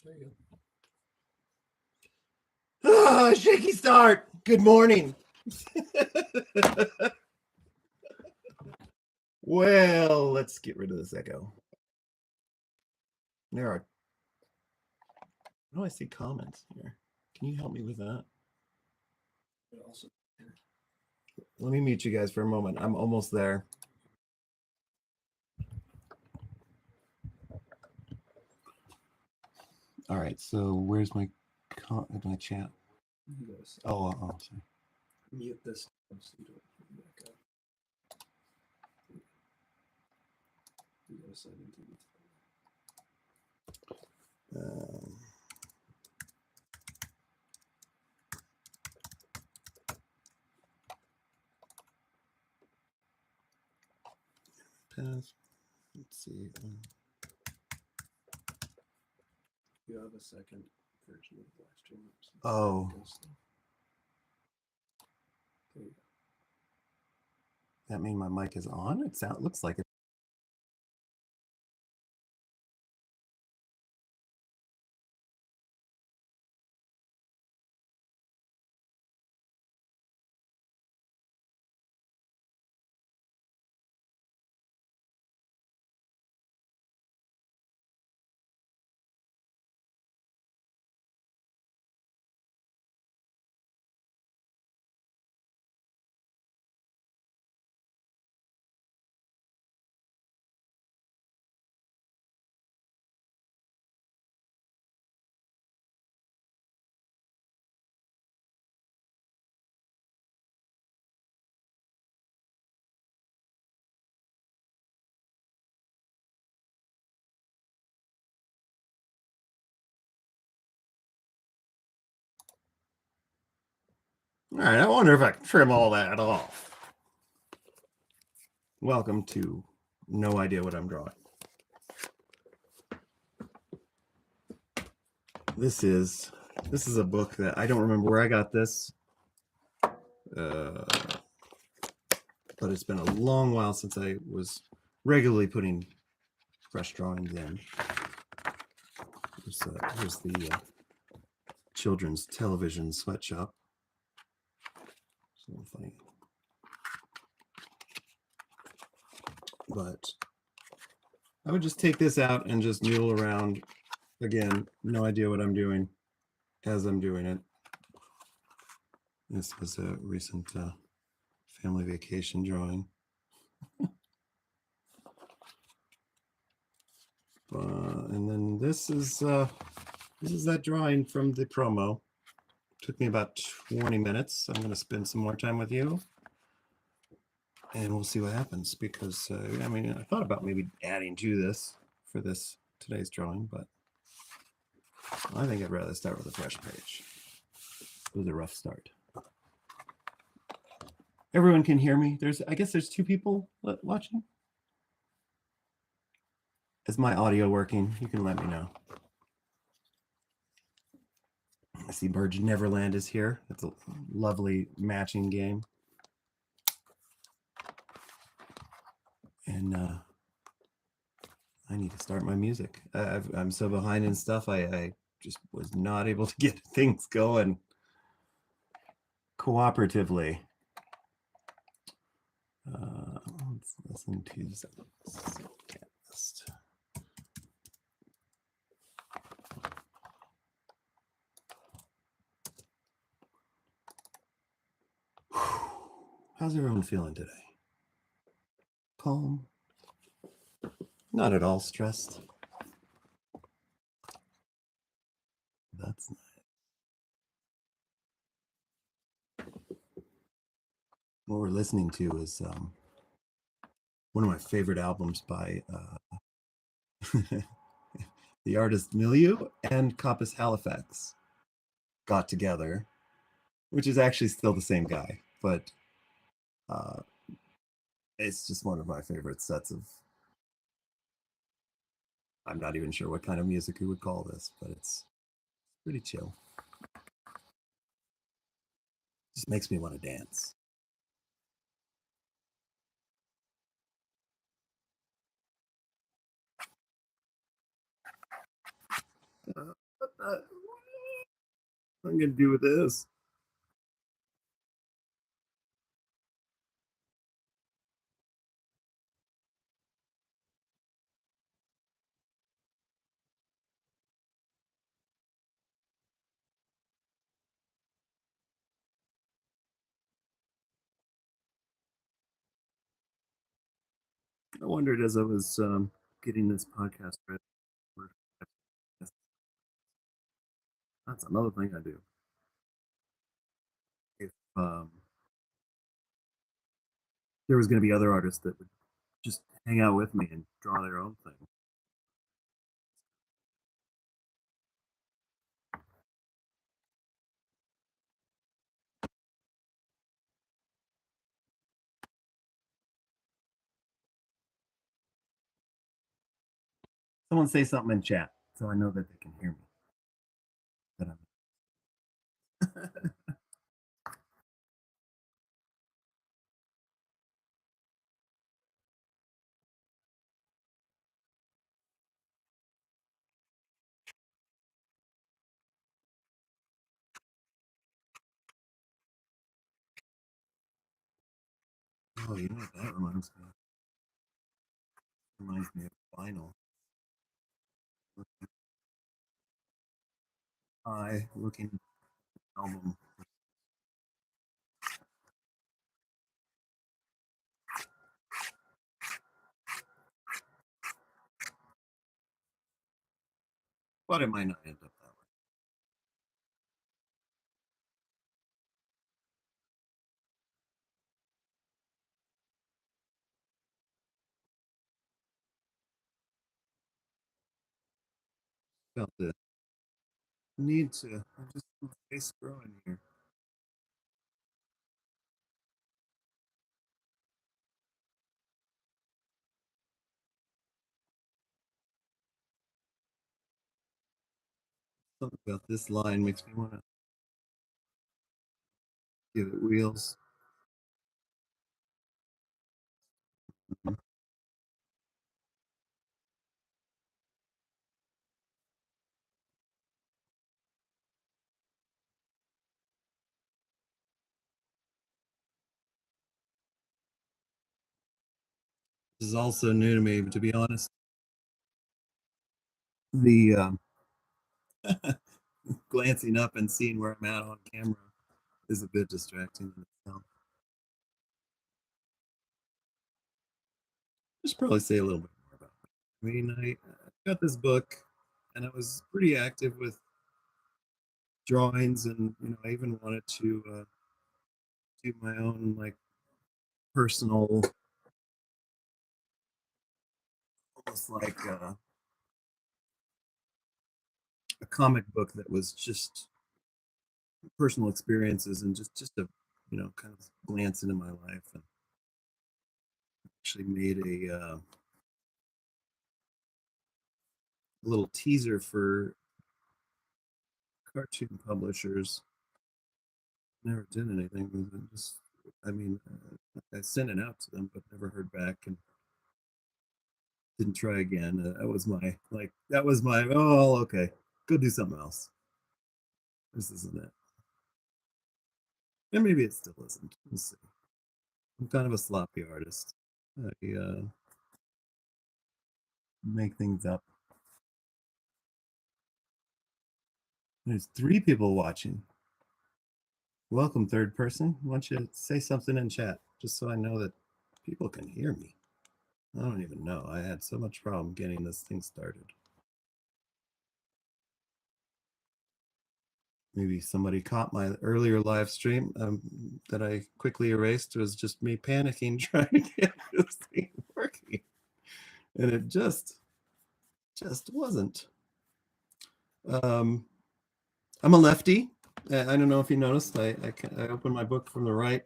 There you go. Shaky start. Good morning. Well, let's get rid of this echo. There are. How do I see comments here? Can you help me with that? Let me mute you guys for a moment. I'm almost there. All right. So where's my chat? Oh, sorry. Mute this so you don't back up. You gotta sign into it. Pass. Let's see. You have a second version of the live stream. Oh. There you go. That mean my mic is on? It looks like it. All right, I wonder if I can trim all that off. Welcome to No Idea What I'm Drawing. This is a book that I don't remember where I got this, but it's been a long while since I was regularly putting fresh drawings in. Here's the children's television sweatshop. It's a little funny. But I would just take this out and just noodle around. Again, no idea what I'm doing as I'm doing it. This was a recent family vacation drawing. And then this is that drawing from the promo. Took me about 20 minutes. I'm going to spend some more time with you. And we'll see what happens because, I mean, I thought about maybe adding to this for today's drawing, but I think I'd rather start with a fresh page. It was a rough start. Everyone can hear me. I guess there's 2 people watching. Is my audio working? You can let me know. I see Burge Neverland is here. It's a lovely matching game. And I need to start my music. I'm so behind in stuff. I just was not able to get things going cooperatively. Let's listen to Soulcast. How's everyone feeling today? Calm? Not at all stressed? That's nice. What we're listening to is one of my favorite albums by the artist Milieu and Coppice Halifax got together, which is actually still the same guy, but it's just one of my favorite sets of, I'm not even sure what kind of music we would call this, but it's pretty chill. Just makes me want to dance. What am I gonna do with this? I wondered as I was getting this podcast ready. That's another thing I do. If there was going to be other artists that would just hang out with me and draw their own thing. Someone say something in chat so I know that they can hear me. That I'm... Oh, you know what that reminds me of? Reminds me of vinyl. I looking album. But it might not end up that way. Felt the need to. I just my face growing here. Something about this line makes me want to give it wheels. Mhm. This is also new to me, to be honest. The glancing up and seeing where I'm at on camera is a bit distracting in itself. I should probably say a little bit more about it. I mean, I got this book, and I was pretty active with drawings, and I even wanted to do my own like personal, almost like a comic book that was just personal experiences and just a kind of glance into my life, and actually made a little teaser for cartoon publishers. Never did anything with it. Just, I mean, I sent it out to them, but never heard back, and didn't try again. That was my like. That was my. Oh, okay. Go do something else. This isn't it. And maybe it still isn't. We'll see. I'm kind of a sloppy artist. I make things up. There's 3 people watching. Welcome, third person. Why don't you say something in chat just so I know that people can hear me? I don't even know. I had so much problem getting this thing started. Maybe somebody caught my earlier live stream that I quickly erased. It was just me panicking trying to get this thing working, and it just wasn't. Um, I'm a lefty. I don't know if you noticed. I open my book from the right,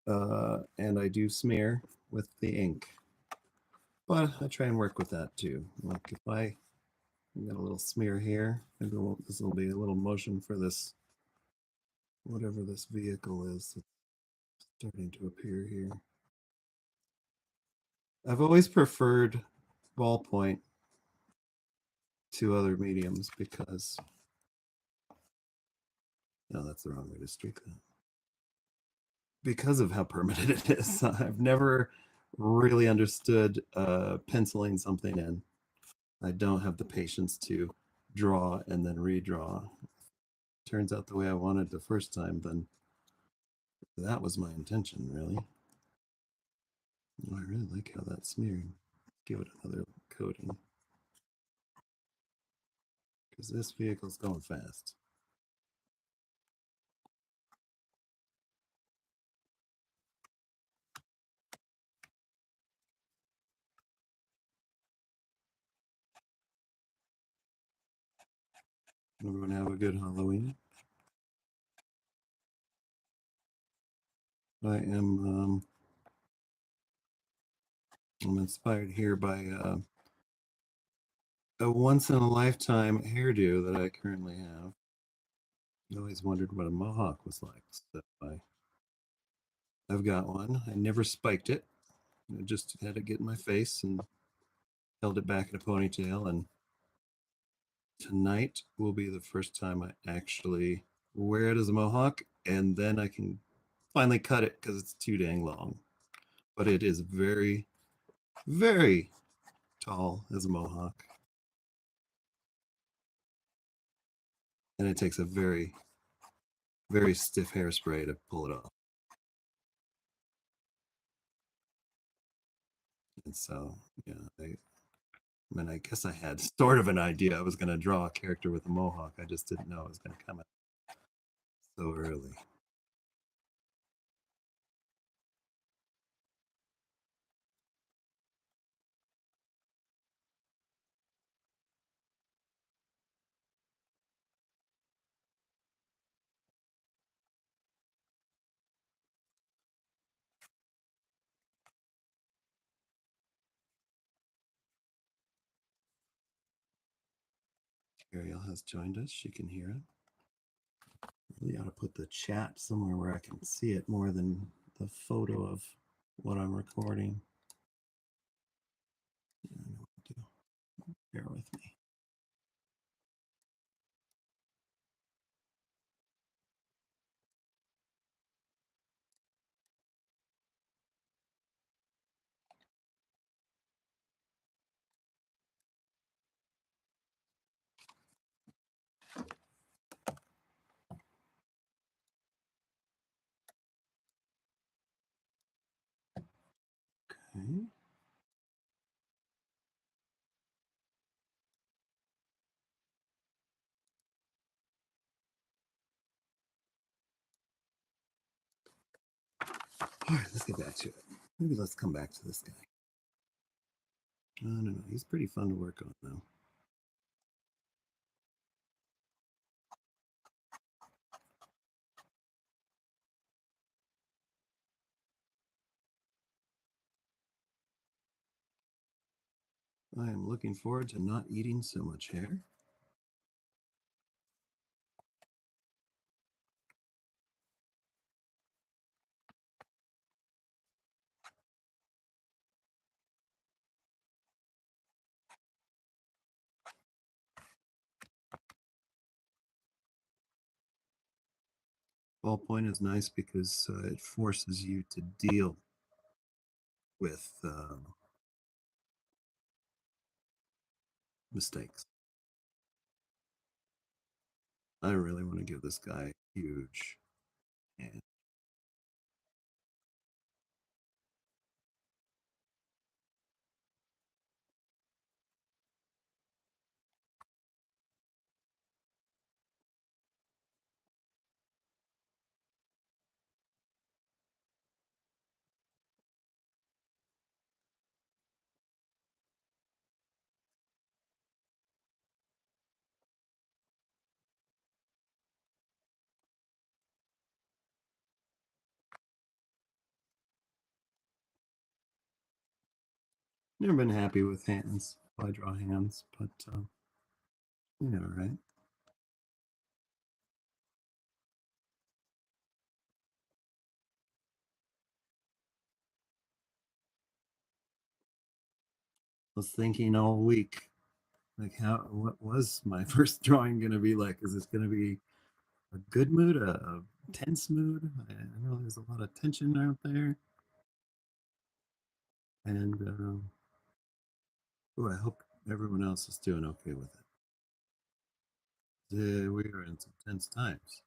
and I do smear with the ink. But I try and work with that too. Like if I got a little smear here, maybe this will be a little motion for this, whatever this vehicle is that's starting to appear here. I've always preferred ballpoint two other mediums because no, that's the wrong way to streak that. Because of how permanent it is, I've never really understood penciling something in. I don't have the patience to draw and then redraw. Turns out the way I wanted the first time, then that was my intention, really. Oh, I really like how that's smeared. Give it another coating. Because this vehicle's going fast. Everyone have a good Halloween. I'm inspired here by a once in a lifetime hairdo that I currently have. I always wondered what a mohawk was like. So I've got one. I never spiked it. I just had it get in my face and held it back in a ponytail. And tonight will be the first time I actually wear it as a mohawk. And then I can finally cut it because it's too dang long. But it is very, very tall as a mohawk. And it takes a very, very stiff hairspray to pull it off. And so, yeah, I mean, I guess I had sort of an idea I was going to draw a character with a mohawk. I just didn't know it was going to come out so early. Ariel has joined us. She can hear it. Really ought to put the chat somewhere where I can see it more than the photo of what I'm recording. Yeah, I know what to do. Bear with me. Okay. All right, let's get back to it. Maybe let's come back to this guy. I don't know. He's pretty fun to work on, though. I am looking forward to not eating so much hair. Ballpoint is nice because it forces you to deal with mistakes. I really want to give this guy huge hand. Never been happy with hands. I draw hands, but you know, right? Was thinking all week Like what was my first drawing going to be like? Is this going to be a good mood, a tense mood? I know there's a lot of tension out there. And I hope everyone else is doing okay with it. We are in some tense times.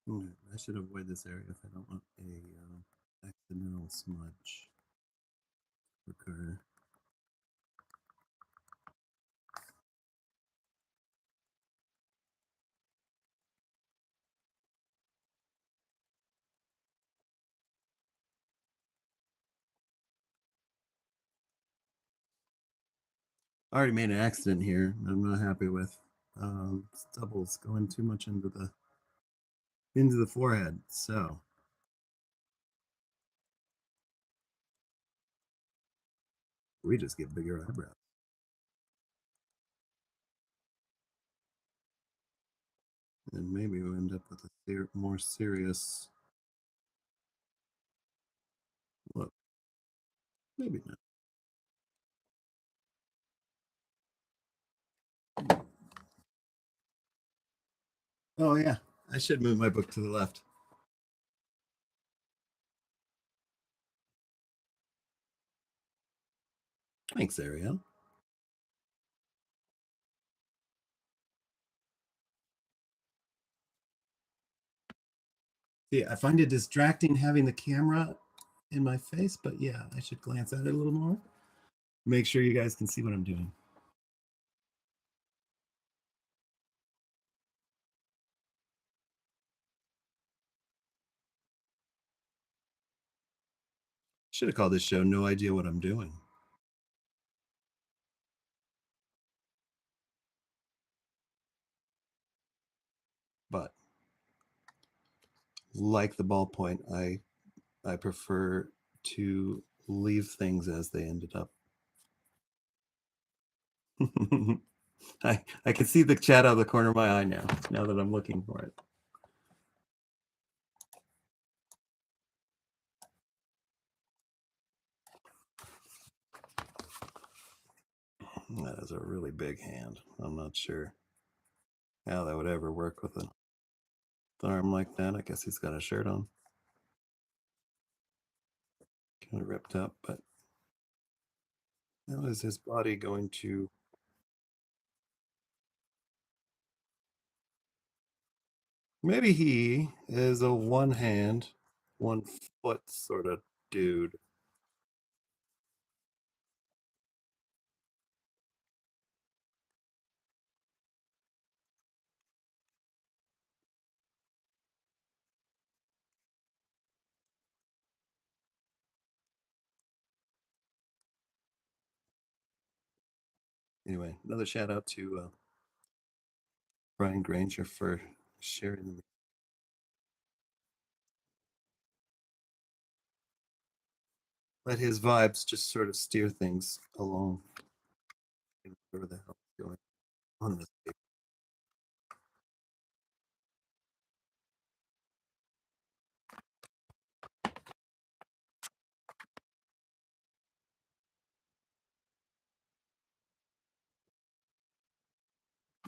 I should avoid this area if I don't want a accidental smudge occur. I already made an accident here. I'm not happy with stubbles going too much into the forehead. So we just get bigger eyebrows. And maybe we'll end up with a more serious look. Maybe not. Oh, yeah. I should move my book to the left. Thanks, Ariel. See, I find it distracting having the camera in my face, but yeah, I should glance at it a little more. Make sure you guys can see what I'm doing. Should have called this show No Idea What I'm Doing. But like the ballpoint, I prefer to leave things as they ended up. I can see the chat out of the corner of my eye now that I'm looking for it. That is a really big hand. I'm not sure how that would ever work with an arm like that. I guess he's got a shirt on. Kind of ripped up, but how is his body going to... Maybe he is a one hand, 1 foot sort of dude. Anyway, another shout out to Brian Granger for sharing. Let his vibes just sort of steer things along. Whatever the hell is going on this paper.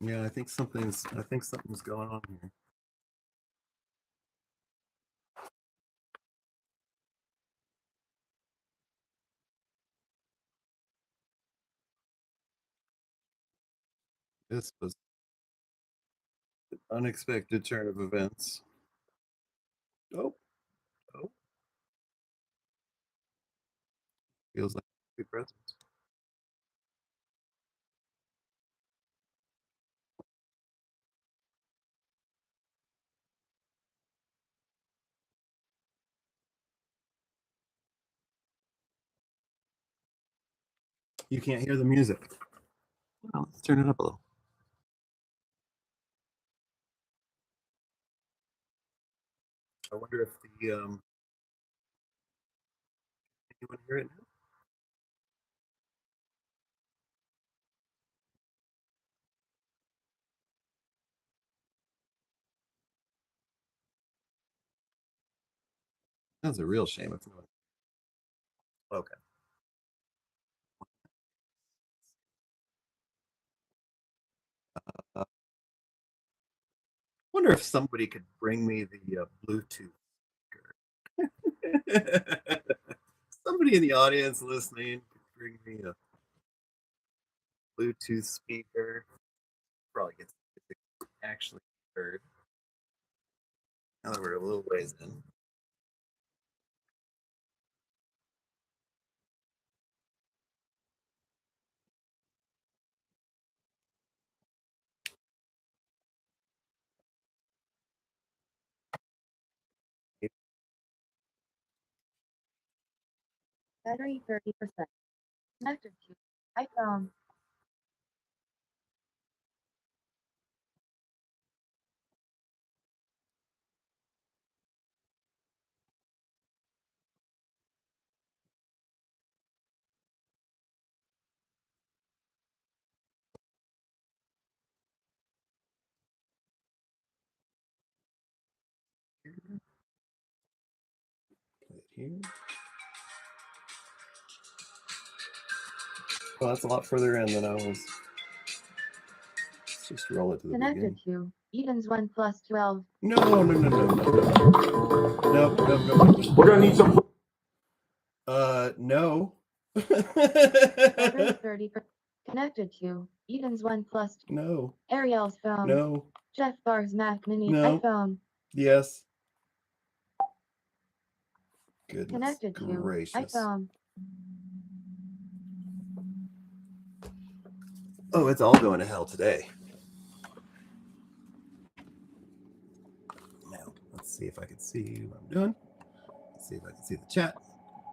Yeah, I think something's going on here. This was an unexpected turn of events. Oh, oh, feels like a presence. You can't hear the music. Well, let's turn it up a little. I wonder if the anyone hear it now? That's a real shame. It's not. Okay. Wonder if somebody could bring me the Bluetooth speaker. Somebody in the audience listening could bring me a Bluetooth speaker. Probably gets actually heard. Now that we're a little ways in. Battery 30%. Connected to iPhone. Put it here. Well, that's a lot further in than I was. Let's just roll it to the Connected beginning. to Eden's 1 plus 12. No. No. We're gonna need some. No. Battery 30%. Connected to Eden's 1 plus. No. Ariel's phone. No. Jeff Barr's Mac Mini No. iPhone. Yes. Goodness Connected gracious. to iPhone. Oh, it's all going to hell today. Now, let's see if I can see what I'm doing. Let's see if I can see the chat.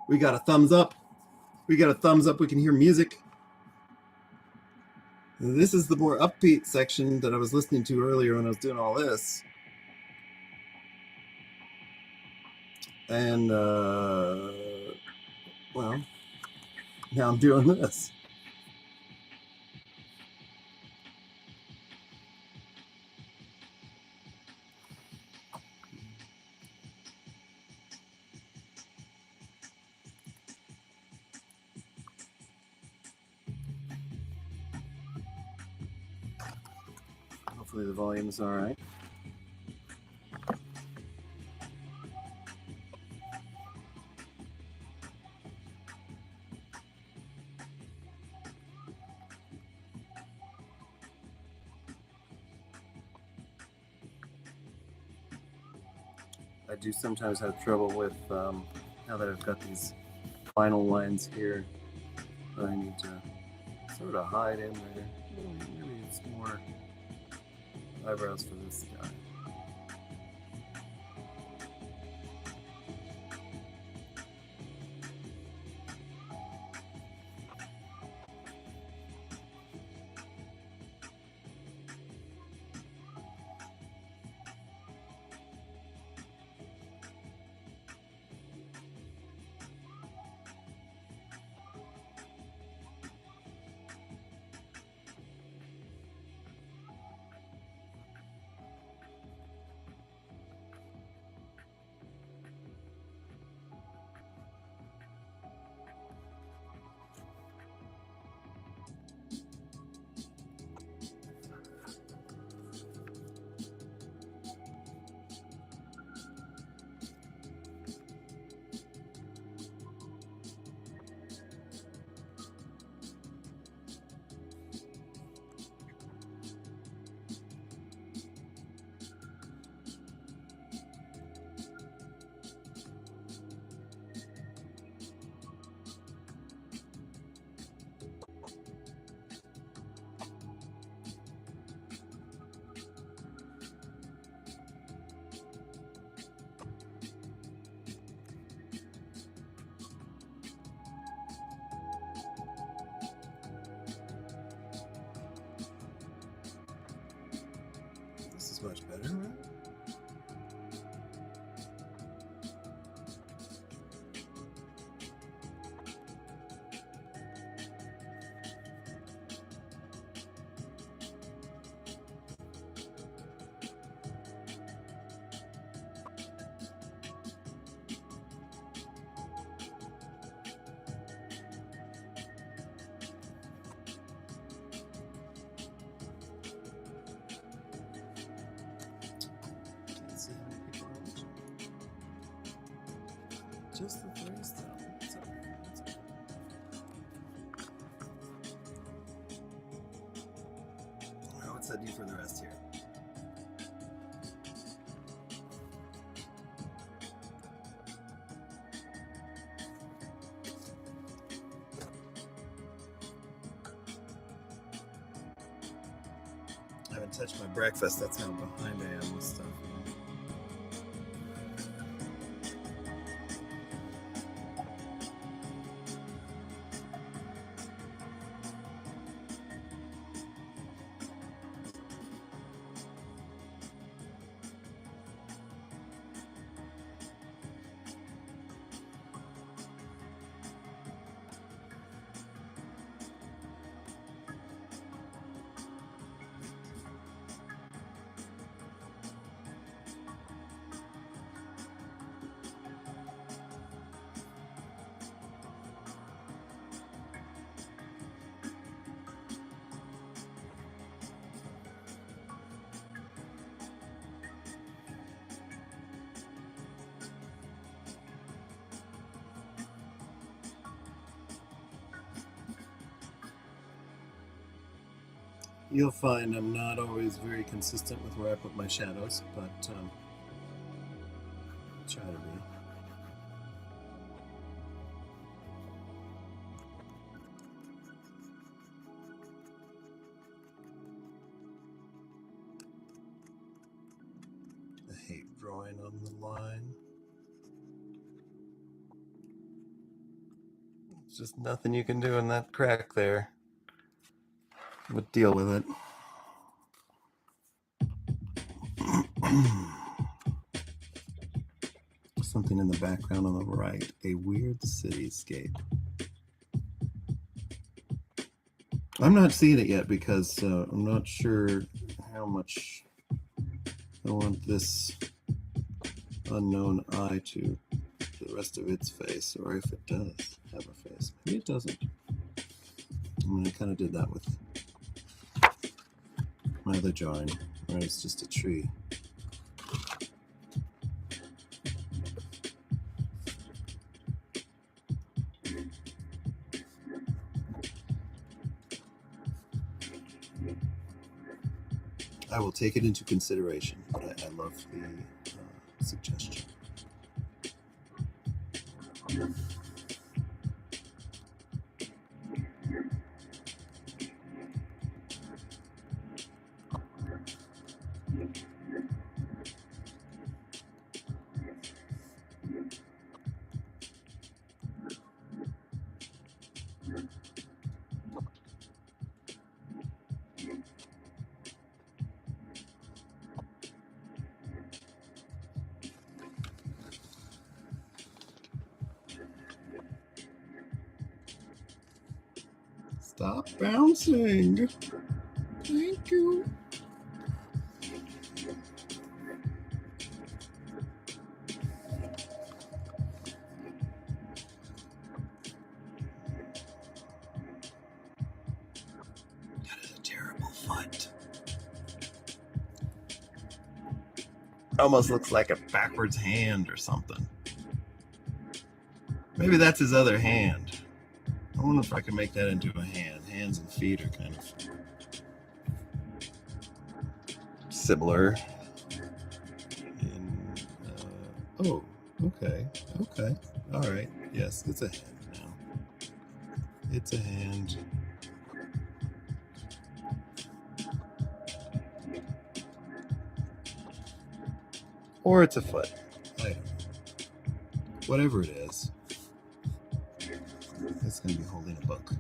We got a thumbs up. We got a thumbs up. We can hear music. This is the more upbeat section that I was listening to earlier when I was doing all this. And, well, now I'm doing this. Hopefully the volume's all right. I do sometimes have trouble with, now that I've got these final lines here, that I need to sort of hide in there. Maybe it's more eyebrows for this guy. This is much better, right? just the phrase, though. What's that do for the rest here? I haven't touched my breakfast. That's how behind I am with stuff. You'll find I'm not always very consistent with where I put my shadows, but try to be. I hate drawing on the line. There's just nothing you can do in that crack there. But deal with it. Something in the background on the right. A weird cityscape. I'm not seeing it yet because I'm not sure how much I want this unknown eye to the rest of its face, or if it does have a face. Maybe it doesn't. I mean, I kind of did that with my other drawing, where it's just a tree. I will take it into consideration, but I love the suggestion. Stop bouncing. Thank you. That is a terrible foot. Almost looks like a backwards hand or something. Maybe that's his other hand. I wonder if I can make that into a hand. Hands and feet are kind of similar. Oh, okay. Okay. All right. Yes, it's a hand now. It's a hand. Or it's a foot. I don't know. Whatever it is, it's going to be holding a book.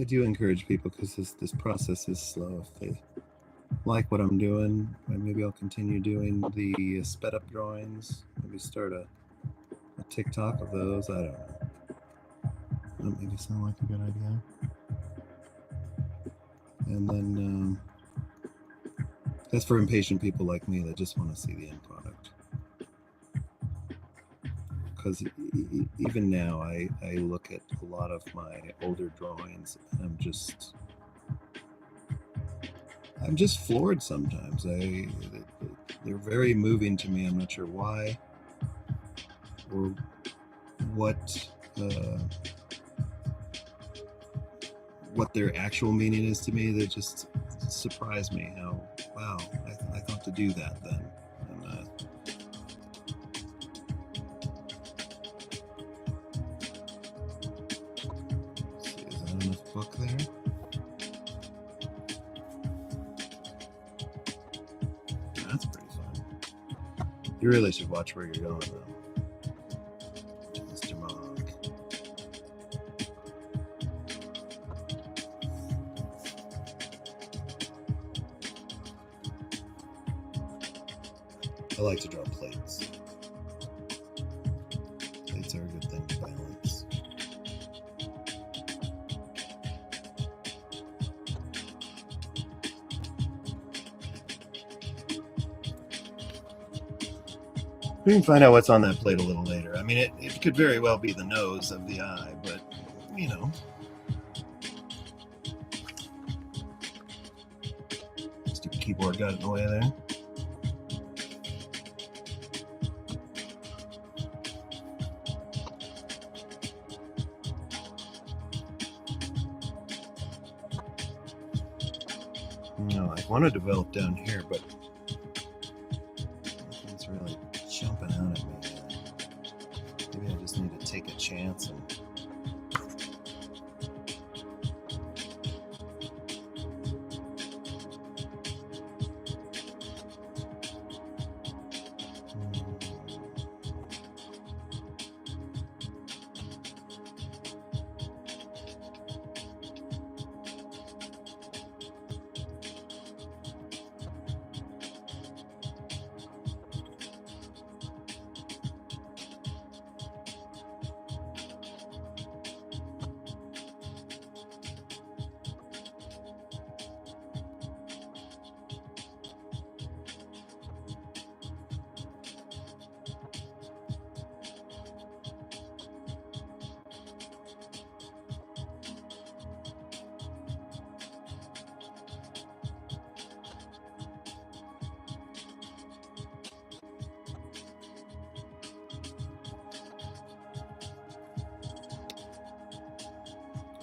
I do encourage people, because this process is slow. If they like what I'm doing, maybe I'll continue doing the sped up drawings. Maybe start a TikTok of those. I don't know. That maybe sound like a good idea. And then that's for impatient people like me that just want to see the end product. Because even now, I look at a lot of my older drawings, and I'm just floored sometimes. They're very moving to me. I'm not sure why or what their actual meaning is to me. They just surprise me. How, wow, I thought to do that then. And, let's see, is that enough book there? That's pretty fun. You really should watch where you're going, though, Mr. Monk. I like to draw plates. Plates are a good thing to balance. We can find out what's on that plate a little later. I mean, it could very well be the nose of the eye, but, you know. Stupid keyboard got in the way there. No, I want to develop down here, but nothing's really jumping out at me. Maybe I just need to take a chance and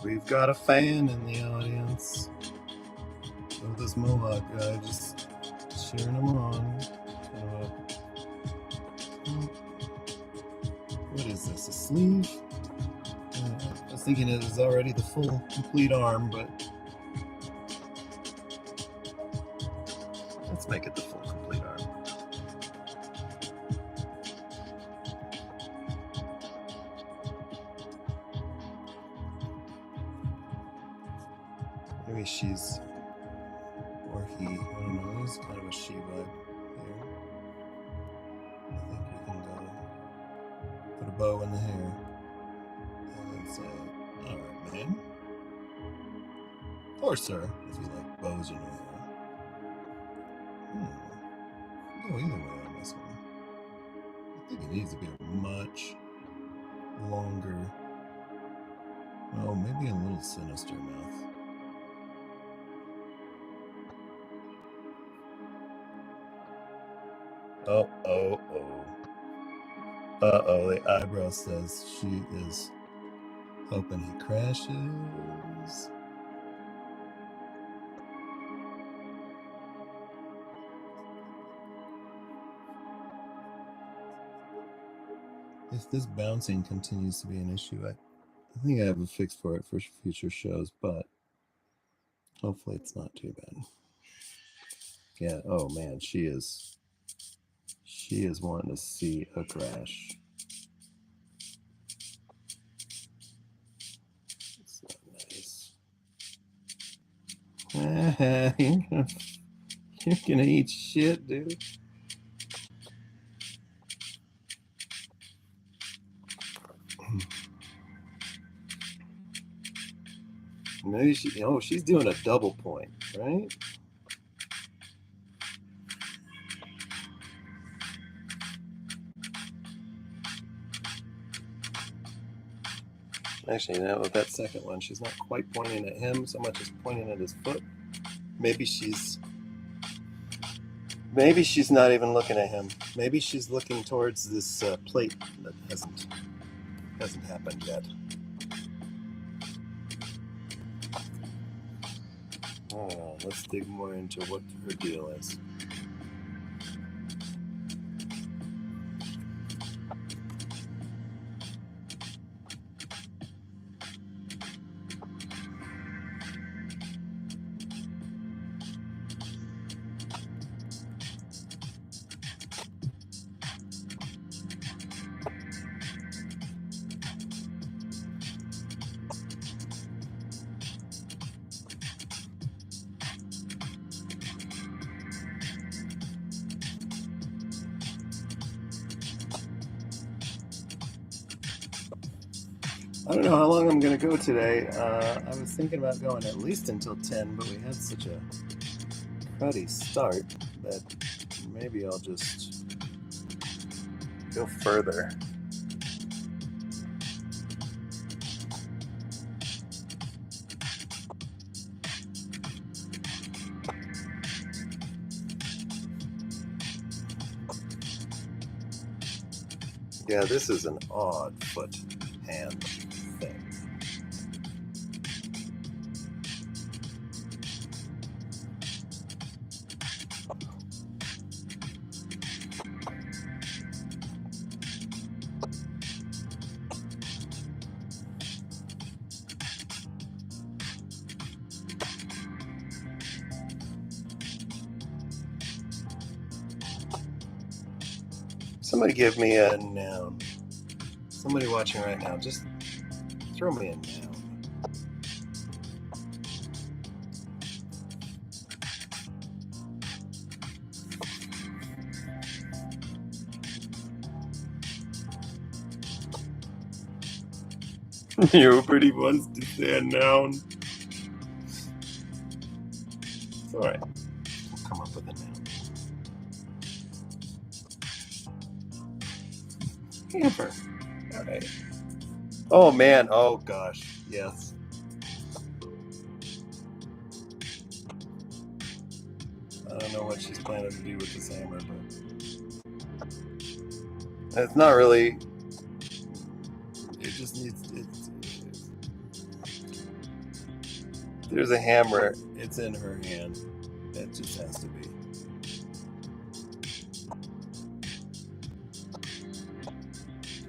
we've got a fan in the audience. So this Mohawk guy just cheering him on. What is this, a sleeve? I was thinking it was already the full, complete arm, but let's make it the full, complete arm. Maybe she's, or he, I don't know, there's kind of a she vibe here. I think we can go put a bow in the hair. And say, alright, man. Or sir, if you like bows in your hair. Go either way on this one. I think it needs to be a much longer, well, maybe a little sinister mouth. Oh. Uh-oh, the eyebrow says she is hoping he crashes. If this bouncing continues to be an issue, I think I have a fix for it for future shows, but hopefully it's not too bad. Yeah, oh man, she is wanting to see a crash. It's not nice. You're gonna eat shit, dude. Maybe she's doing a double point, right? Actually, with that second one, she's not quite pointing at him so much as pointing at his foot. Maybe she's not even looking at him. Maybe she's looking towards this plate that hasn't happened yet. Oh, let's dig more into what her deal is. I don't know how long I'm going to go today. I was thinking about going at least until 10, but we had such a cruddy start that maybe I'll just go further. Yeah, this is an odd foot hand thing. Somebody give me a noun. Somebody watching right now, just throw me a noun. Nobody wants to say a noun. It's all right. We'll come up with a noun. Hamper. All right. Oh man. Oh gosh. Yes. I don't know what she's planning to do with this hammer, but it's not really. It just needs. There's a hammer. It's in her hand. It just has to be.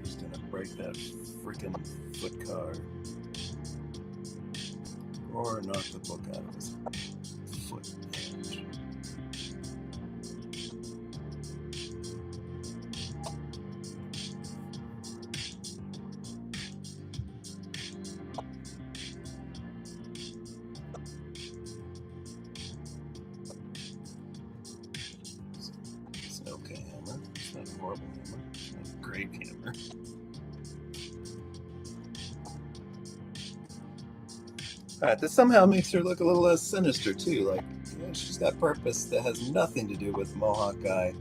She's gonna break that freaking foot car, or knock the book out of his foot. It's an okay hammer. It's not a horrible hammer. It's not a great hammer. Alright, this somehow makes her look a little less sinister too. Like, you know, she's got purpose that has nothing to do with Mohawk Guy.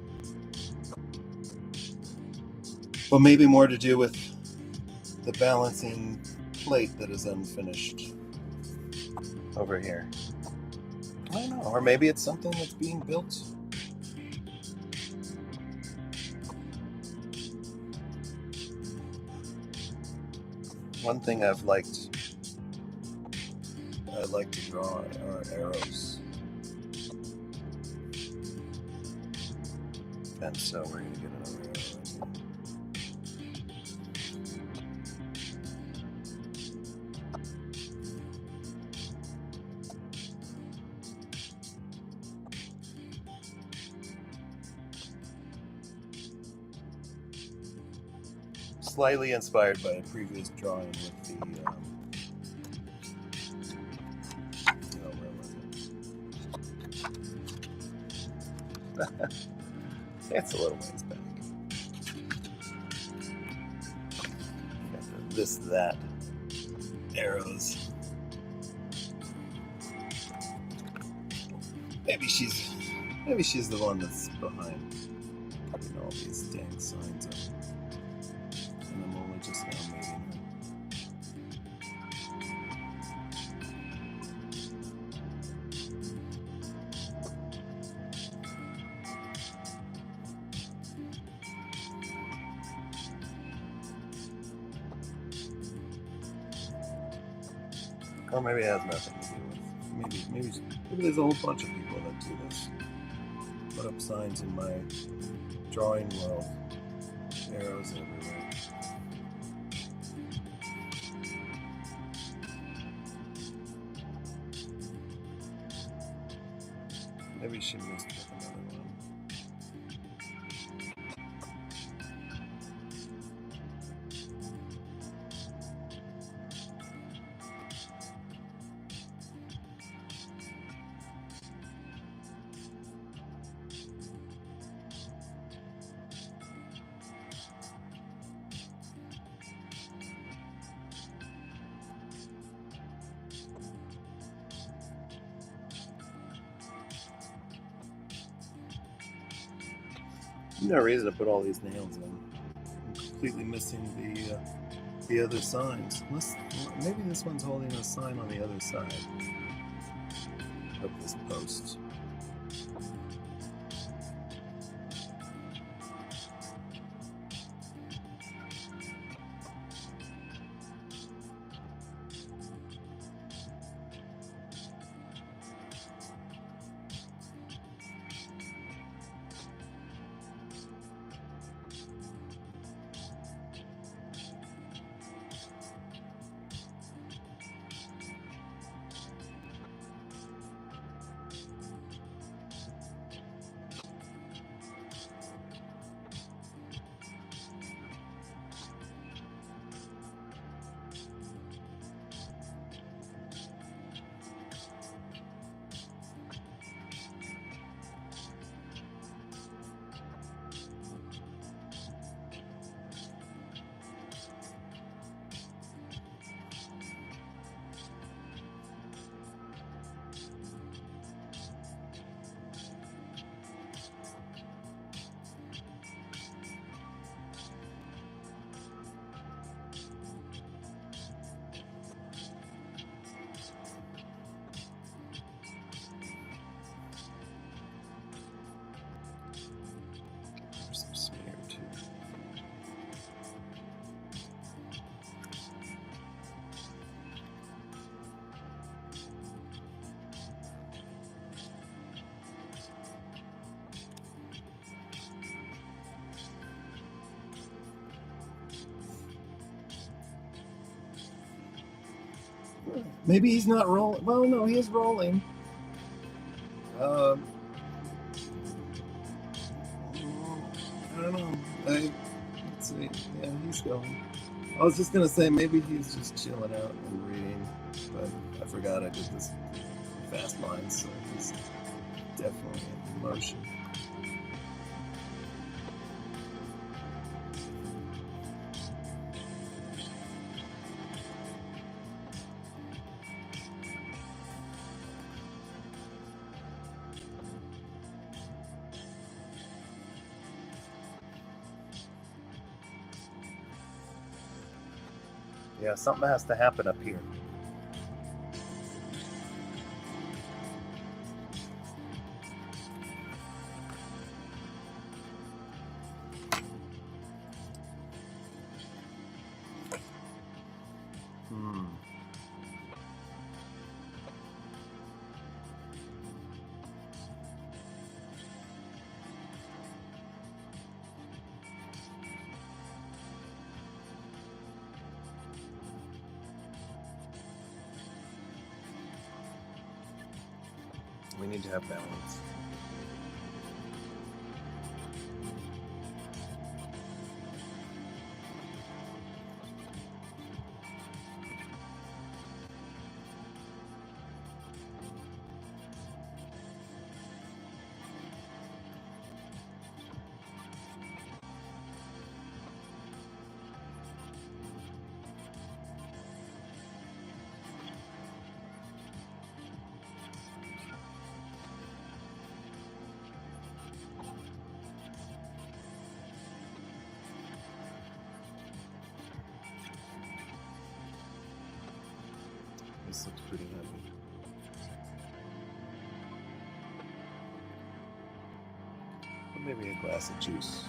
But maybe more to do with the balancing plate that is unfinished over here. I don't know. Or maybe it's something that's being built. One thing I like to draw are arrows. And so we're going to get another arrow in here. Slightly inspired by a previous drawing with the where was it? That's a little ways back. Got the this, that arrows. Maybe she's the one that's behind putting all these dang signs up. And I'm only just now meeting her. Or maybe it has nothing to do with. Maybe there's a whole bunch of people that do this. Put up signs in my drawing world. Arrows everywhere. Maybe she missed with another one. No reason to put all these nails in. I'm completely missing the other signs. Unless maybe this one's holding a sign on the other side of this post. There's some smear too. Maybe he's not rolling. Well, no, he is rolling. I don't know. Let's see. Yeah, he's going. I was just gonna say maybe he's just chilling out and reading, but I forgot I did this fast line, so he's definitely in motion. Yeah, something has to happen up here. We need to have balance. This looks pretty heavy. Or maybe a glass of juice.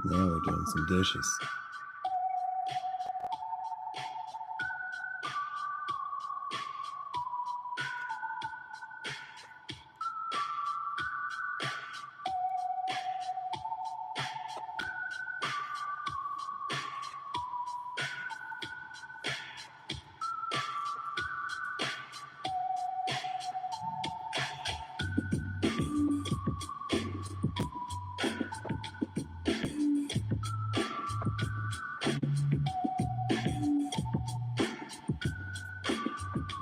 Now we're doing some dishes.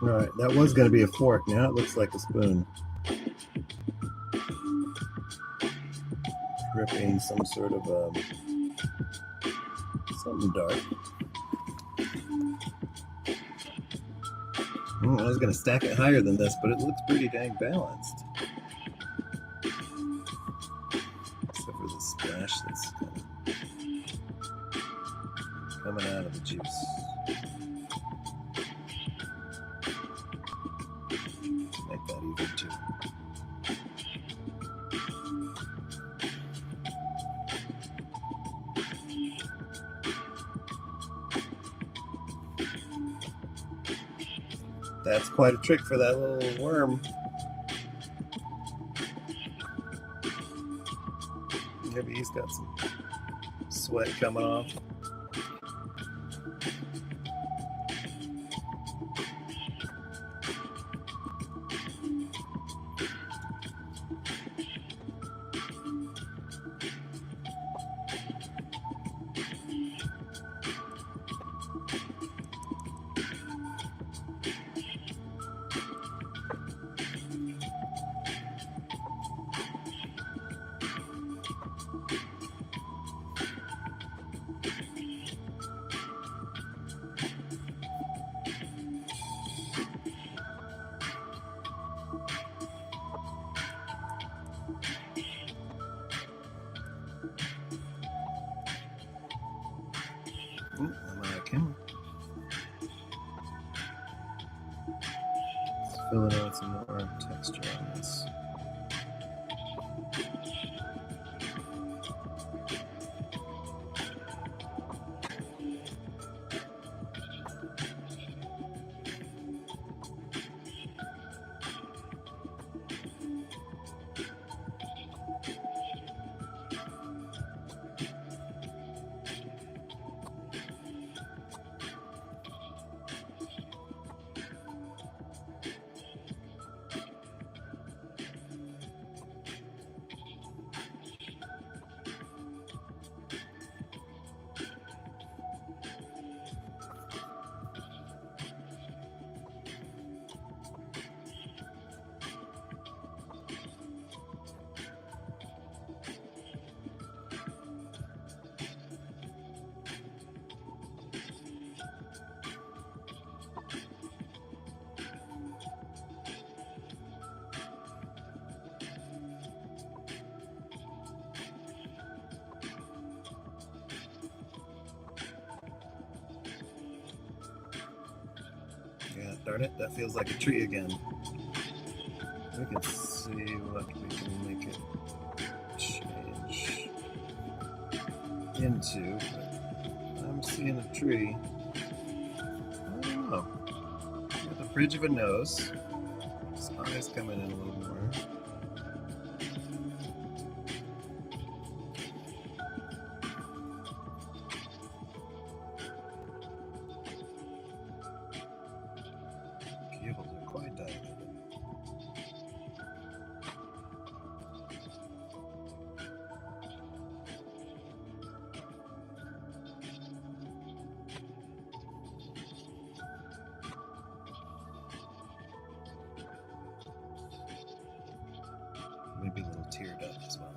All right, that was going to be a fork. Now it looks like a spoon. Dripping some sort of something dark. I was going to stack it higher than this, but it looks pretty dang balanced. Except for the splash that's kind of coming out of the juice. Make that even too. That's quite a trick for that little worm. Maybe he's got some sweat coming off. I'm out of camera. Let's fill it out with some more texture on this. Yeah, darn it, that feels like a tree again. We can see what we can make it change into, but I'm seeing a tree. I don't know. Got the bridge of a nose, Spies coming in a little more. Cables are quite dilated. Maybe a little tear duct as well.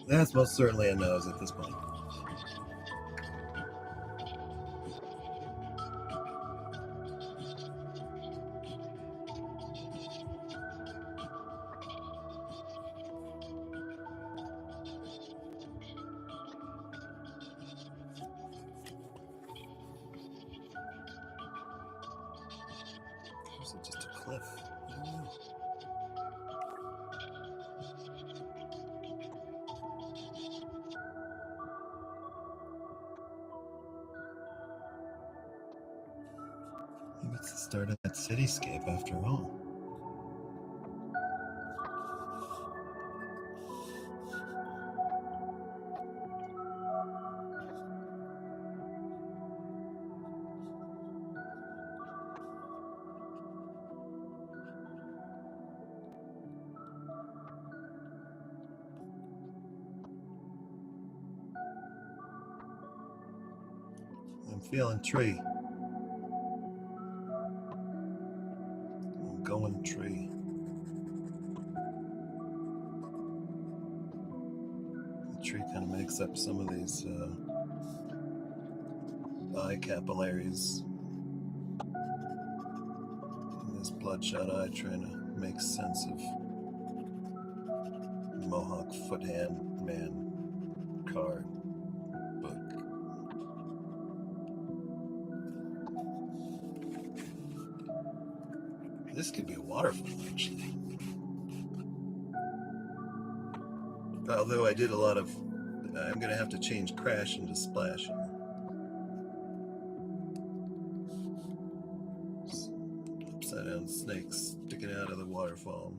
That's most certainly a nose at this point. Or is it just a cliff? I don't know. Maybe it's the start of that cityscape after all. I'm feeling tree. I'm going tree. The tree kind of makes up some of these eye capillaries. And this bloodshot eye trying to make sense of Mohawk Foothand Man card book. This could be a waterfall, actually. Although I did a lot of... I'm going to have to change crash into splash here. Upside down snakes sticking out of the waterfall.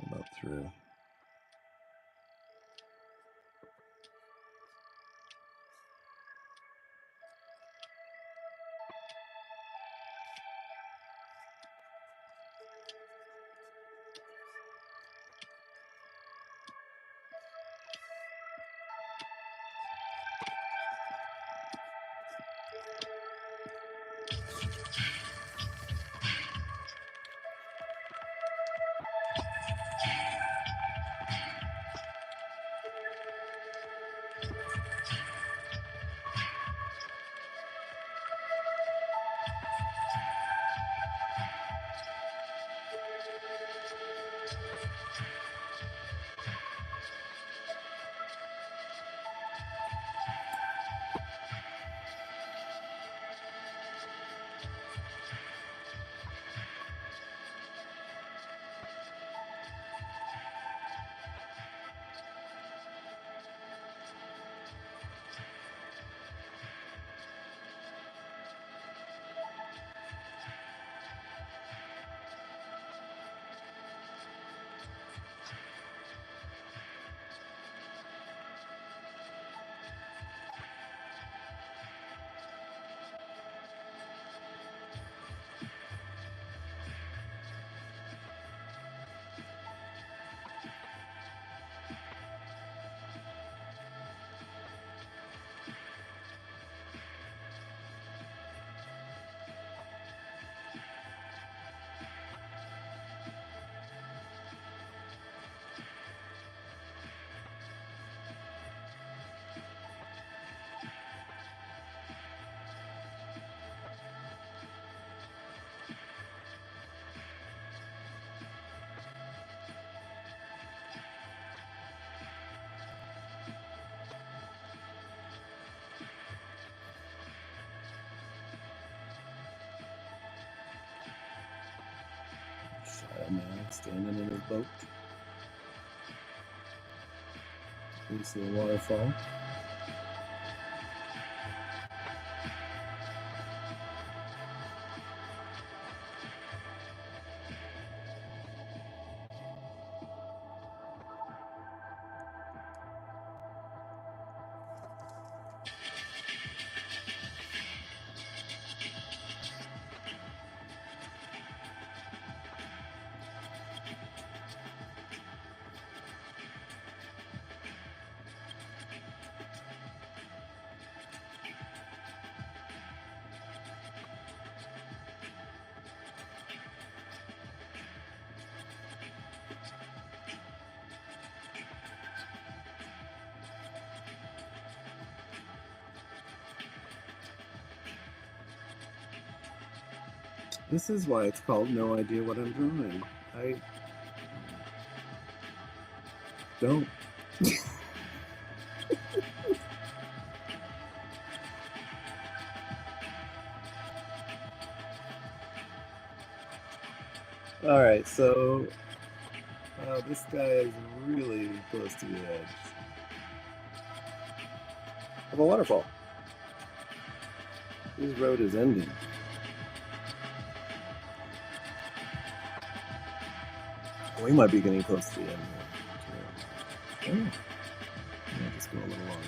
About through. a man standing in his boat. You see a waterfall. This is why it's called No Idea What I'm Drawing. I don't. All right, so this guy is really close to the edge of a waterfall. His road is ending. We might be getting close to the end here. Oh. Yeah, just go a little longer.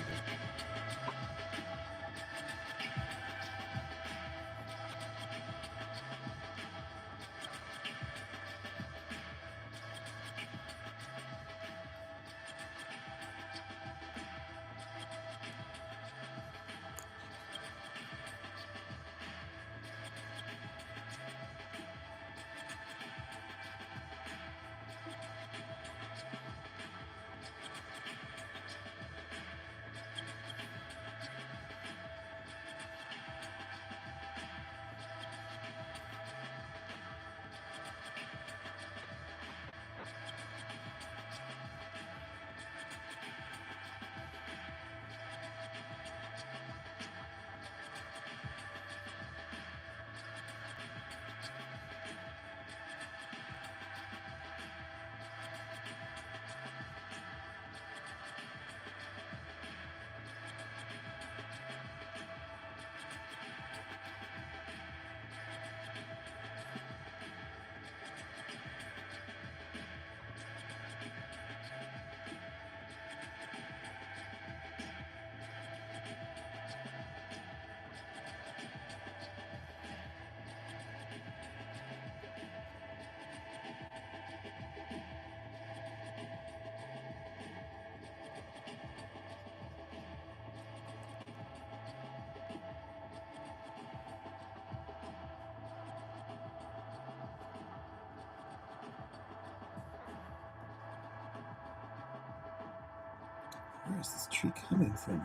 Where is this tree coming from?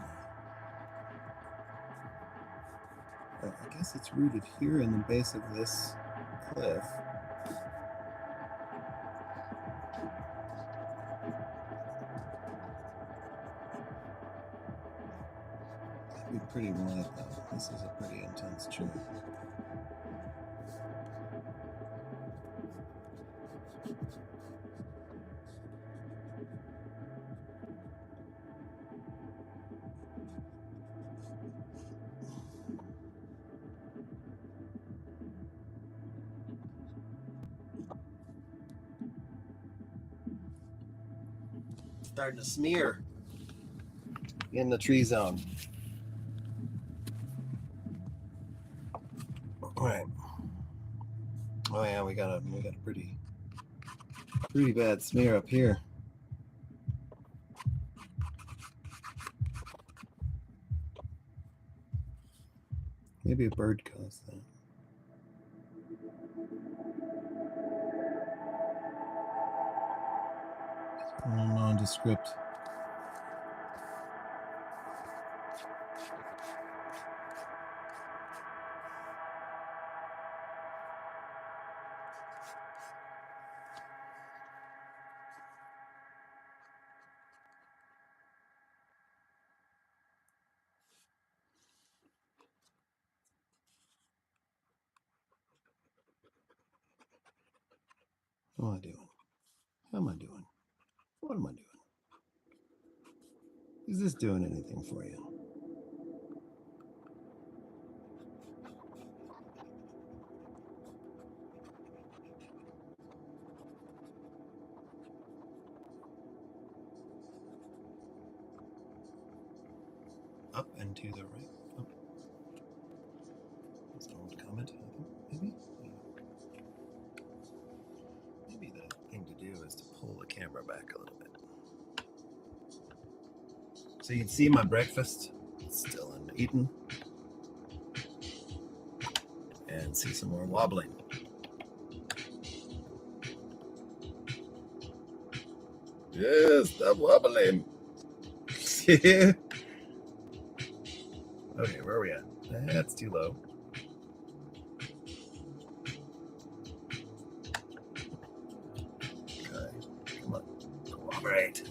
I guess it's rooted here in the base of this cliff. That'd be pretty wide though. This is a pretty intense tree. Starting to smear in the tree zone. All right. Oh yeah, we got a pretty bad smear up here. Maybe a bird caused that. Nondescript. How am I doing? How am I doing? What am I doing? Is this doing anything for you? Up and to the right. Up. That's an old comment, I think. Maybe? Maybe the thing to do is to pull the camera back a little bit. So you can see my breakfast. It's still uneaten. And see some more wobbling. Yes, stop wobbling. Okay, where are we at? That's too low. Okay, come on, cooperate.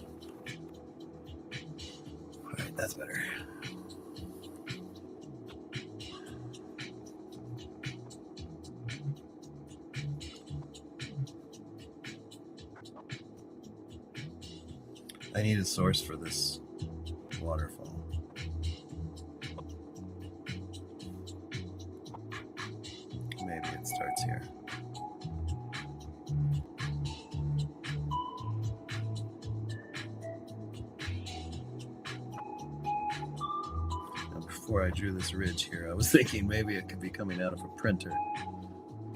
All right, that's better. I need a source for this waterfall. Maybe it starts here. Now, before I drew this ridge here, I was thinking maybe it could be coming out of a printer,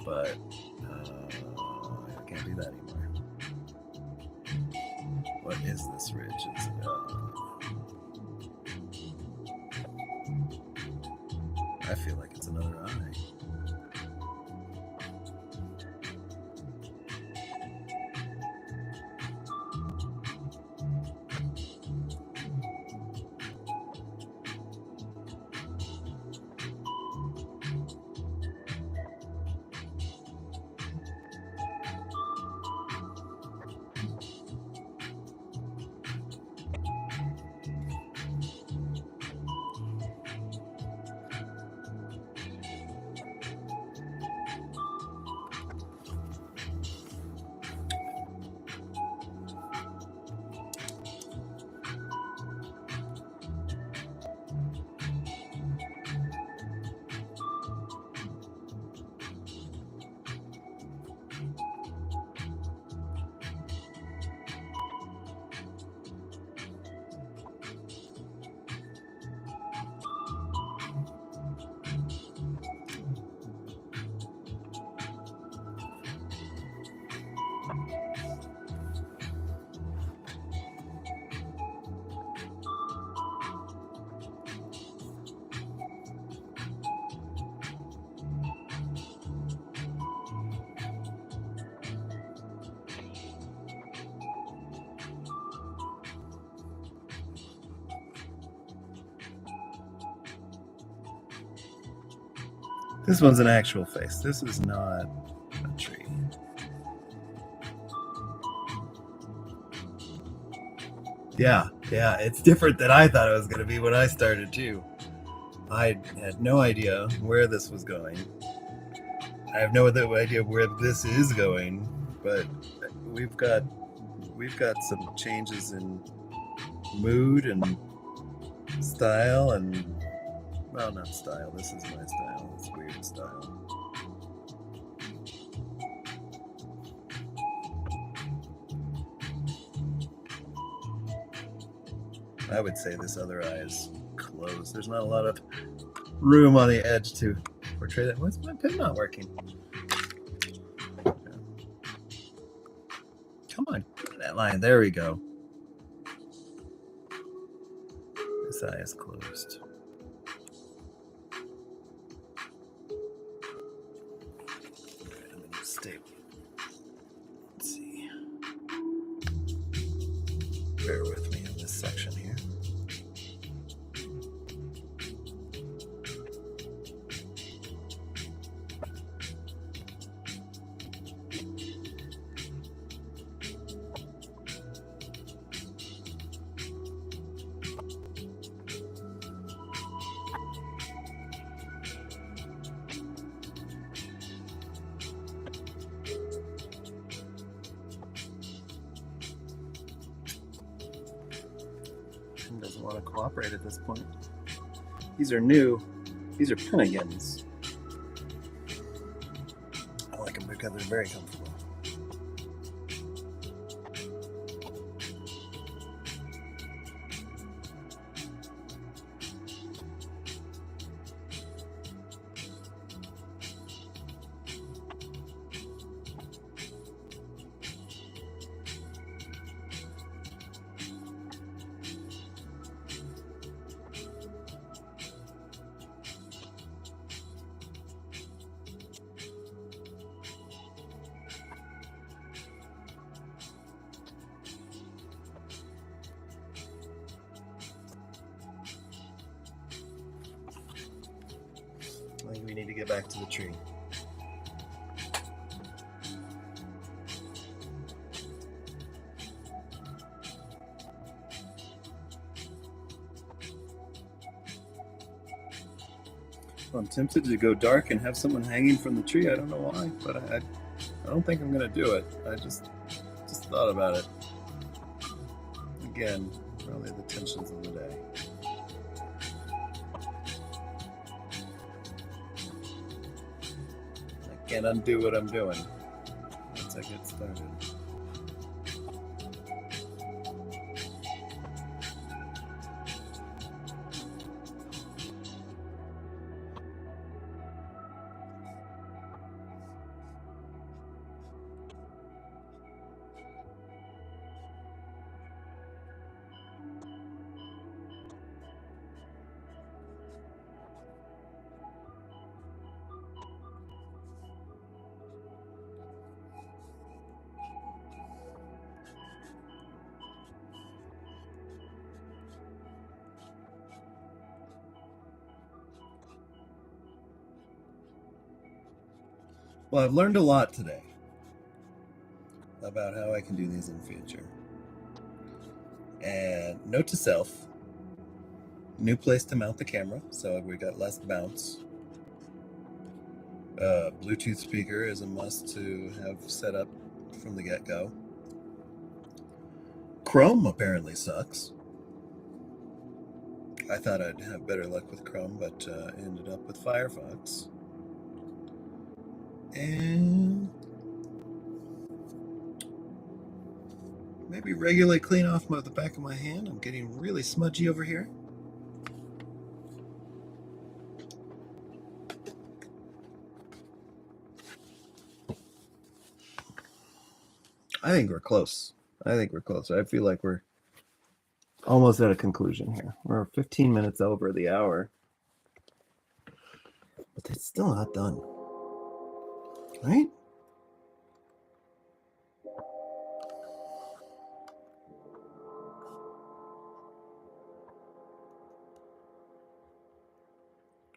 but I can't do that anymore. What is this ridge? Is it, I feel like it's another eye. This one's an actual face. This is not a tree. Yeah, it's different than I thought it was going to be when I started too. I had no idea where this was going. I have no idea where this is going, but we've got some changes in mood and style and, well, not style. This is my style. It's weird style. I would say this other eye is closed. There's not a lot of room on the edge to portray that. What's my pen not working? Come on, give me that line. There we go. This eye is closed. Alright, I'm gonna stay. Let's see. Bear with me in this section here. He doesn't want to cooperate at this point. These are new. These are Pennigans. I like them because they're very comfortable. I think we need to get back to the tree. I'm tempted to go dark and have someone hanging from the tree. I don't know why, but I don't think I'm gonna do it. I just thought about it. Again, probably the tensions of the day. I can't undo what I'm doing once I get started. Well, I've learned a lot today about how I can do these in the future. And note to self, new place to mount the camera, so we got less bounce. Bluetooth speaker is a must to have set up from the get-go. Chrome apparently sucks. I thought I'd have better luck with Chrome, but ended up with Firefox. And maybe regularly clean off the back of my hand. I'm getting really smudgy over here. I think we're close. I feel like we're almost at a conclusion here. We're 15 minutes over the hour, but it's still not done. Right?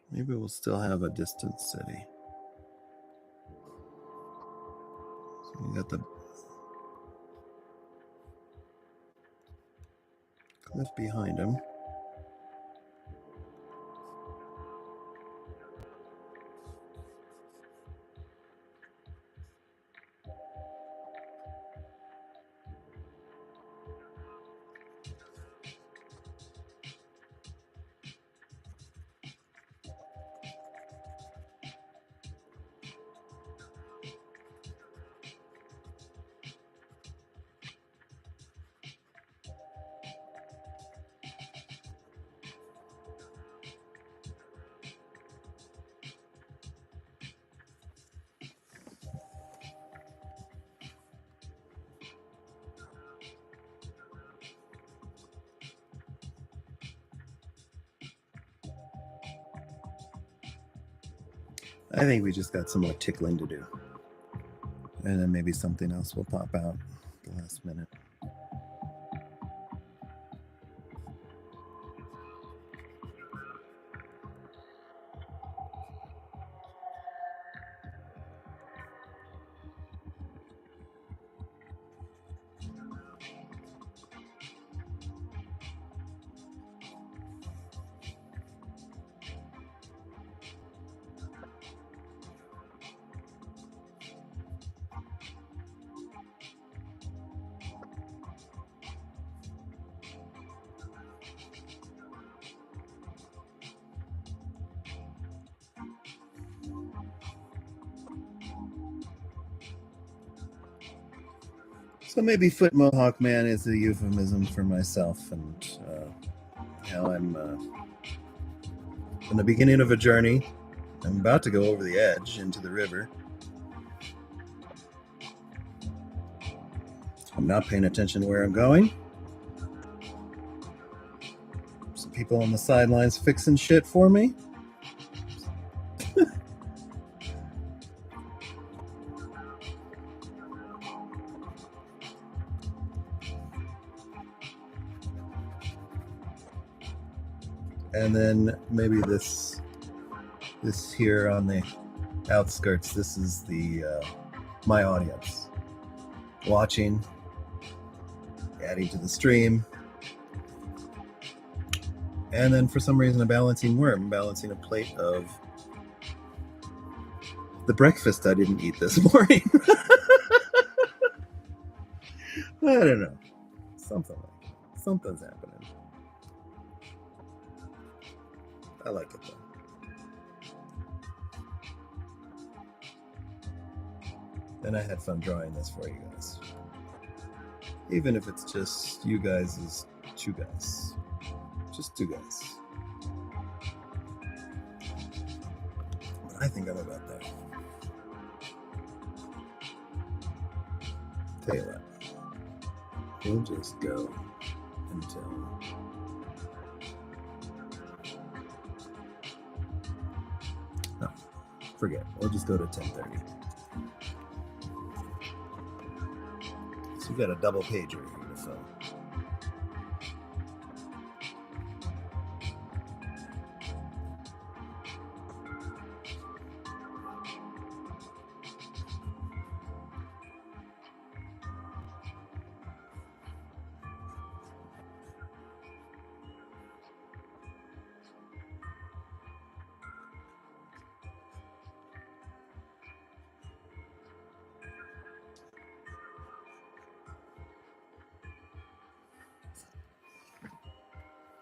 Maybe we'll still have a distant city. So we got the cliff behind him. I think we just got some more tickling to do. And then maybe something else will pop out at the last minute. So maybe Foot Mohawk Man is a euphemism for myself, and how I'm in the beginning of a journey. I'm about to go over the edge into the river. I'm not paying attention to where I'm going. Some people on the sidelines fixing shit for me. And then maybe this here on the outskirts, this is the my audience watching, adding to the stream. And then for some reason a balancing worm, balancing a plate of the breakfast I didn't eat this morning. I don't know. Something like that. Something's happening. I like it though. And I had fun drawing this for you guys. Even if it's just you guys as two guys. Just two guys. But I think I'm about there. Tell you what. We'll just go until forget. We'll just go to 10:30. So we've got a double pager here to fill.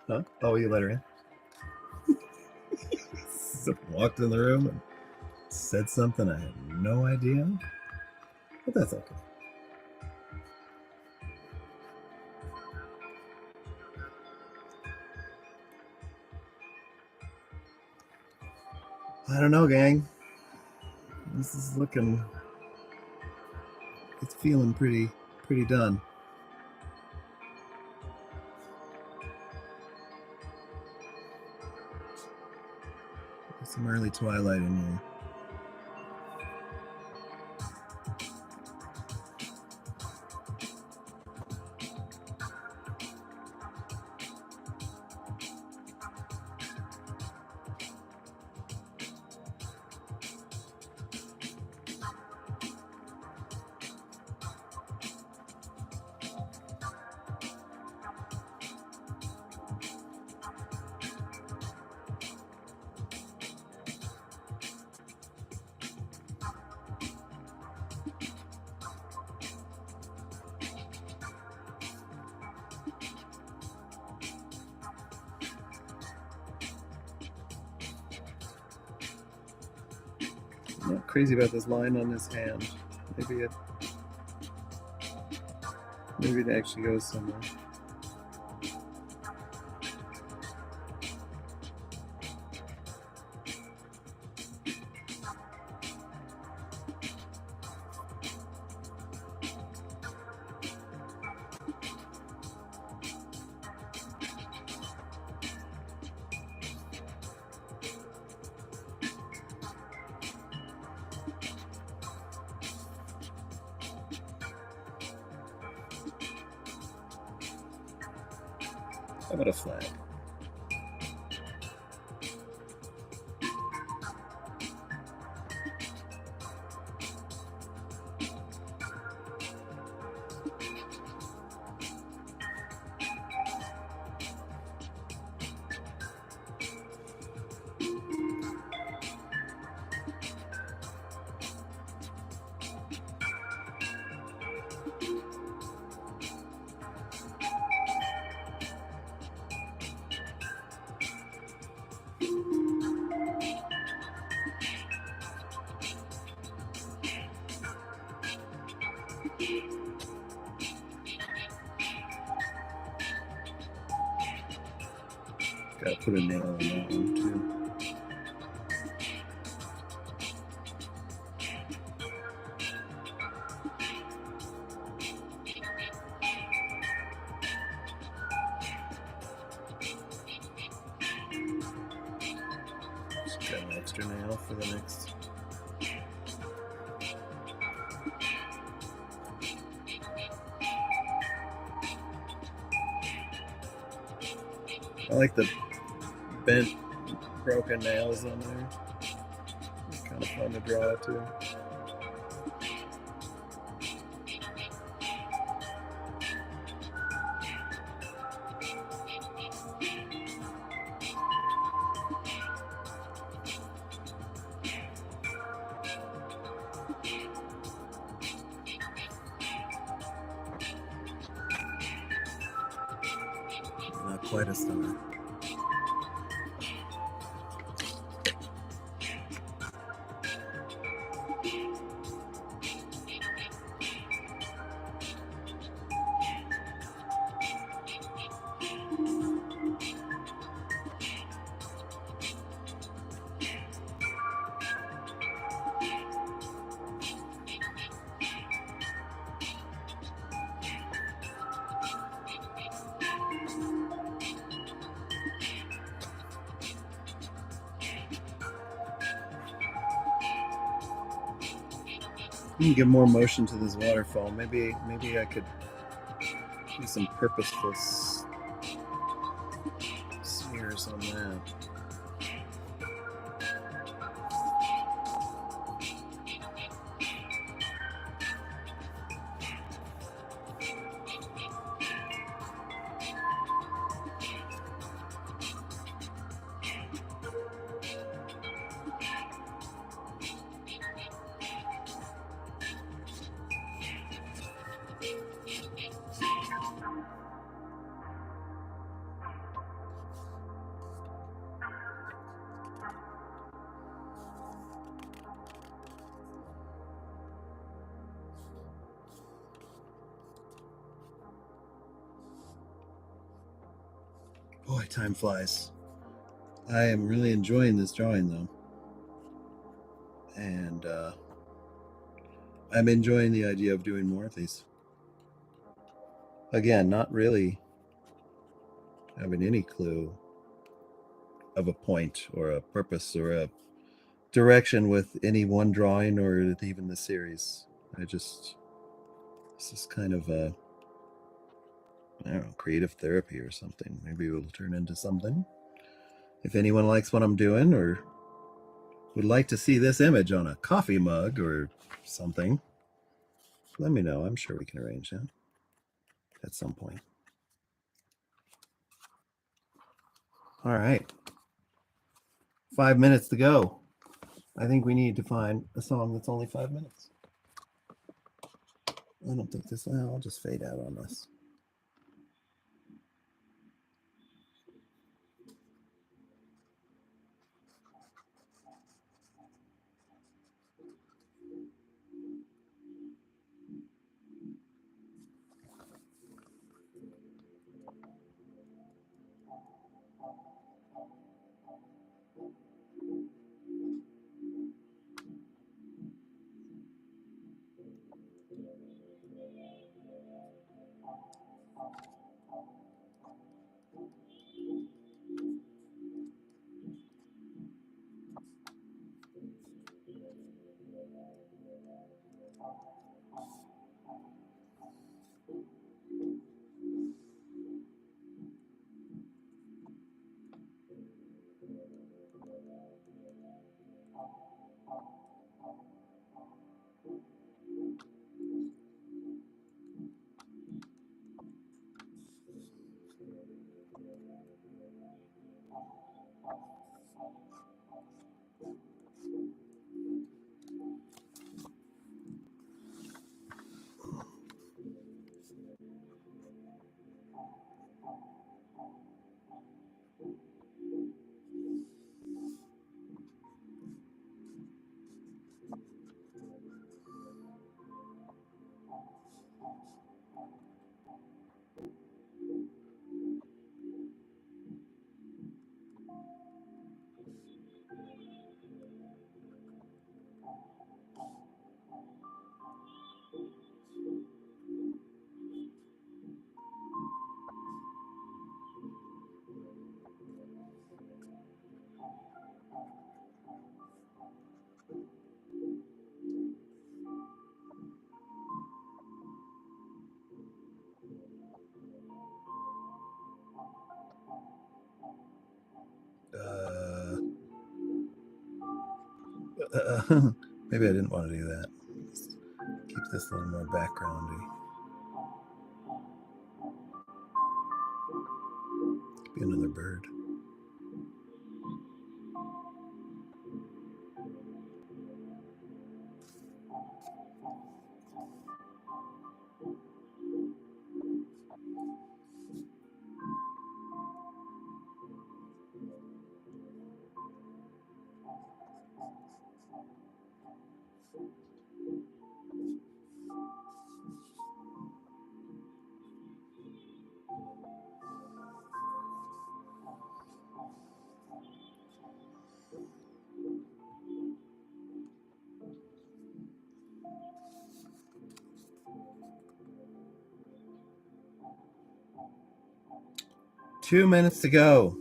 Huh? Oh, you let her in? Walked in the room and said something I had no idea. But that's okay. I don't know, gang. This is looking... It's feeling pretty done. Some early twilight in here. I'm not crazy about this line on this hand. Maybe it actually goes somewhere. How about a flag? Gotta put a nail on that one too. Just got an extra nail for the next. I like the bent, broken nails on there. It's kind of fun to draw too. Not quite a star. You can give more motion to this waterfall. Maybe I could do some purposeful smears on that. Boy, time flies. I am really enjoying this drawing though. And I'm enjoying the idea of doing more of these. Again, not really having any clue of a point or a purpose or a direction with any one drawing or even the series. This is kind of a, I don't know, creative therapy or something. Maybe it will turn into something. If anyone likes what I'm doing or would like to see this image on a coffee mug or something, let me know. I'm sure we can arrange that at some point. All right. 5 minutes to go. I think we need to find a song that's only 5 minutes. I don't think this, I'll just fade out on this. Maybe I didn't want to do that. Let's keep this a little more backgroundy. Could be another bird. Two minutes to go.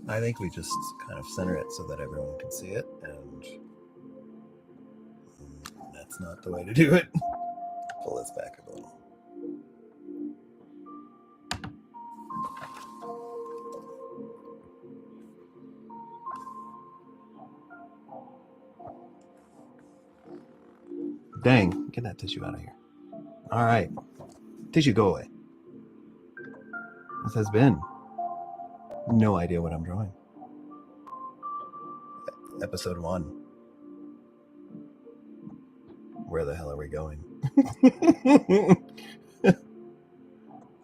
I think we just kind of center it so that everyone can see it, and that's not the way to do it. Pull this back a little. Dang, get that tissue out of here. All right. Tissue, go away. This has been no idea what I'm drawing. Episode 1. Where the hell are we going?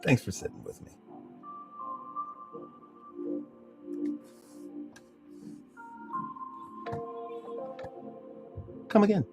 Thanks for sitting with me. Come again.